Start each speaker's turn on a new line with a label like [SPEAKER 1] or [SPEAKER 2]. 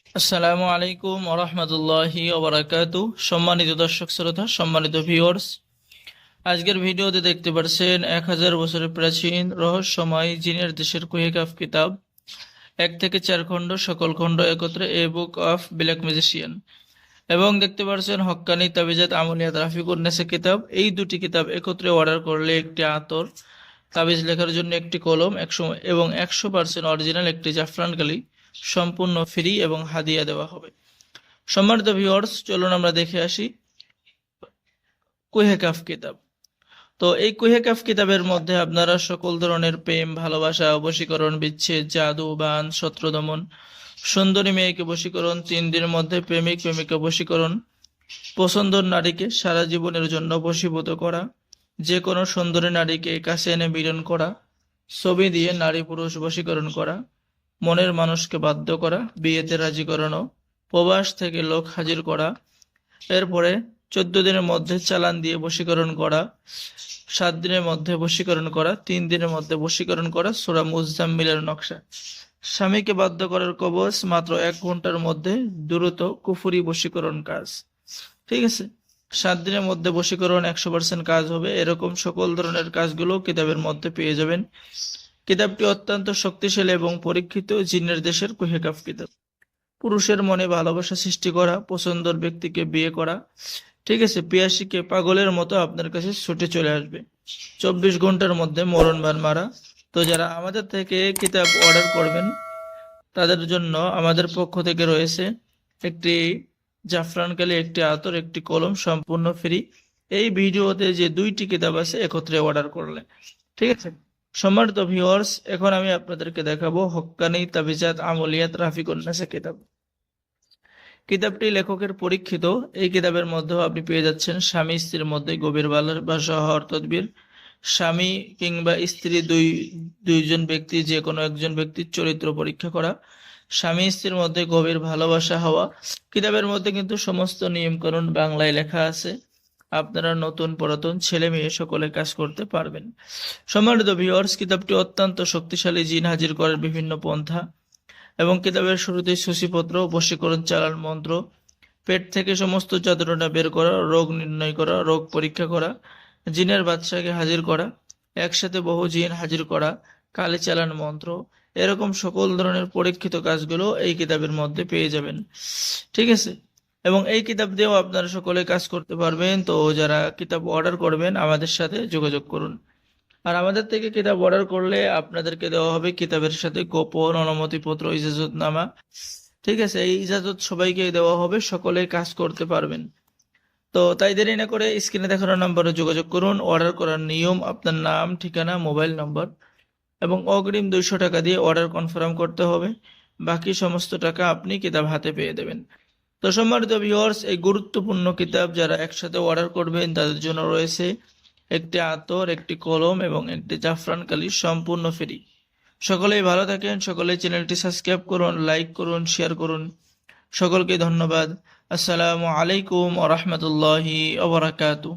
[SPEAKER 1] আসসালামু আলাইকুম ওরহমতুল্লাহি ওবারাকাতু। সম্মানিত দর্শক শ্রোতা, সম্মানিত ভিউয়ার্স, আজকের ভিডিওতে দেখতে পাচ্ছেন 1000 বছরের প্রাচীন রহস্যময় জিনের দেশের কুহেকাফ কিতাব, 1 থেকে 4 খণ্ড, সকল খণ্ড একত্রে এ বুক অফ ব্ল্যাক ম্যাজিশিয়ান। এবং দেখতে পাচ্ছেন হক্কানি তাবিজাত আমলিয়াত রাফিকুন নেসা কিতাব। এই দুটি কিতাব একত্রে অর্ডার করলে একটি আতর, তাবিজ লেখার জন্য একটি কলম, 100% অরিজিনাল একটি জাফরান কালি সম্পূর্ণ ফ্রি এবং হাদিয়া দেওয়া হবে। সম্মানিত ভিউয়ার্স, চলুন আমরা দেখে আসি কুহেকাফ কিতাব। তো এই কুহেকাফ কিতাবের মধ্যে আপনারা সকল ধরনের প্রেম, ভালোবাসা, বশীকরণ, বিচ্ছেদ, জাদু, বান, শত্রুদমন, সুন্দরী মেয়েকে বশীকরণ, 3 দিনের মধ্যে প্রেমিক প্রেমিকা বশীকরণ, পছন্দের নারীকে সারা জীবনের জন্য বশীভূত করা, যে কোনো সুন্দরী নারীকে কাছে এনে মিলন করা, ছবি দিয়ে নারী পুরুষ বশীকরণ করা, মনের মানুষকে বাধ্য করা, বিয়েতে রাজি করানো, প্রবাস থেকে লোক হাজির করা, এরপরে 14 দিনের মধ্যে চালান দিয়ে বশীকরণ করা, 7 দিনের মধ্যে বশীকরণ করা, 3 দিনের মধ্যে বশীকরণ করা, সূরা মুজাম্মিলের নকশা। স্বামীকে বাধ্য করার কবচ মাত্র 1 ঘন্টার মধ্যে, দ্রুত কুফরি বশীকরণ কাজ। ঠিক আছে, 7 দিনের মধ্যে বশীকরণ 100% কাজ হবে। এরকম সকল ধরনের কাজগুলো কিতাবের মধ্যে পেয়ে যাবেন। কিতাবটি অত্যন্ত শক্তিশালী এবং পরীক্ষিত জিনের দেশের কুহেকাফ কিতাব। পুরুষের মনে ভালোবাসা সৃষ্টি করা, পছন্দের ব্যক্তিকে বিয়ে করা, ঠিক আছে, পিয়াসীকে পাগলের মতো আপনার কাছে ছুটে চলে আসবে, 24 ঘন্টার মধ্যে মরণ বান মারা। তো যারা আমাদের থেকে কিতাব অর্ডার করবেন তাদের জন্য আমাদের পক্ষ থেকে রয়েছে একটি জাফরান কালি, একটি আতর, একটি কলম সম্পূর্ণ ফ্রি। এই ভিডিওতে যে 2টি কিতাব আছে একত্রে অর্ডার করলে। ঠিক আছে, সম্মানিত ভিউয়ার্স, এখন আমি আপনাদেরকে দেখাবো হক্কানি তাবিজাত আমলিয়াত রাফিকুন নেসা কিতাব। কিতাবটি লেখকের পরীক্ষিত। এই কিতাবের মধ্যেও আপনি পেয়ে যাচ্ছেন স্বামী স্ত্রীর মধ্যে গভীর ভালোবাসা হওয়ার তদবির। স্বামী কিংবা স্ত্রী দুইজন ব্যক্তি, যে কোনো একজন ব্যক্তির চরিত্র পরীক্ষা করা, স্বামী স্ত্রীর মধ্যে গভীর ভালোবাসা হওয়া। কিতাবের মধ্যে কিন্তু সমস্ত নিয়মকানুন বাংলায় লেখা আছে। আপনারা নতুন পুরাতন ছেলে মেয়ে সকলে কাজ করতে পারবেন। সম্মানিত ভিউয়ার্স, কিতাবটি অত্যন্ত শক্তিশালী জিন হাজির করার বিভিন্ন পন্থা, এবং কিতাবের শুরুতেই সূচিপত্র, বশীকরণ, চালান মন্ত্র, পেট থেকে সমস্ত যন্ত্রণা বের করা, রোগ নির্ণয় করা, রোগ পরীক্ষা করা, জিনের বাদশাকে হাজির করা, একসাথে বহু জিন হাজির করা, কালি চালান মন্ত্র, এরকম সকল ধরনের পরীক্ষিত কাজগুলো এই কিতাবের মধ্যে পেয়ে যাবেন। ঠিক আছে, এবং এই কিতাব দিয়েও আপনারা সকলে কাজ করতে পারবেন। তো যারা কিতাব অর্ডার করবেন আমাদের সাথে যোগাযোগ করুন। আর আমাদের থেকে কিতাব অর্ডার করলে আপনাদেরকে দেওয়া হবে কিতাবের সাথে গোপন অনুমতিপত্র, ইজাজতনামা। ঠিক আছে, এই ইজাজত সবাইকে দেওয়া হবে, সকলে কাজ করতে পারবেন। তো তাই দেরি না করে স্ক্রিনে দেখানো নম্বরে যোগাযোগ করুন। অর্ডার করার নিয়ম: আপনার নাম, ঠিকানা, মোবাইল নম্বর এবং অগ্রিম 200 টাকা দিয়ে অর্ডার কনফার্ম করতে হবে। বাকি সমস্ত টাকা আপনি কিতাব হাতে পেয়ে দেবেন। তো সম্মানিত ভিউয়ার্স, এই গুরুত্বপূর্ণ কিতাব যারা একসাথে অর্ডার করবেন তাদের জন্য রয়েছে একটি আতর, একটি কলম এবং একটি জাফরান কালি সম্পূর্ণ ফ্রি। সকলেই ভালো থাকেন, সকলেই চ্যানেলটি সাবস্ক্রাইব করুন, লাইক করুন, শেয়ার করুন। সকলকে ধন্যবাদ। আসসালামু আলাইকুম ওয়া রাহমাতুল্লাহি ওয়া বারাকাতুহু।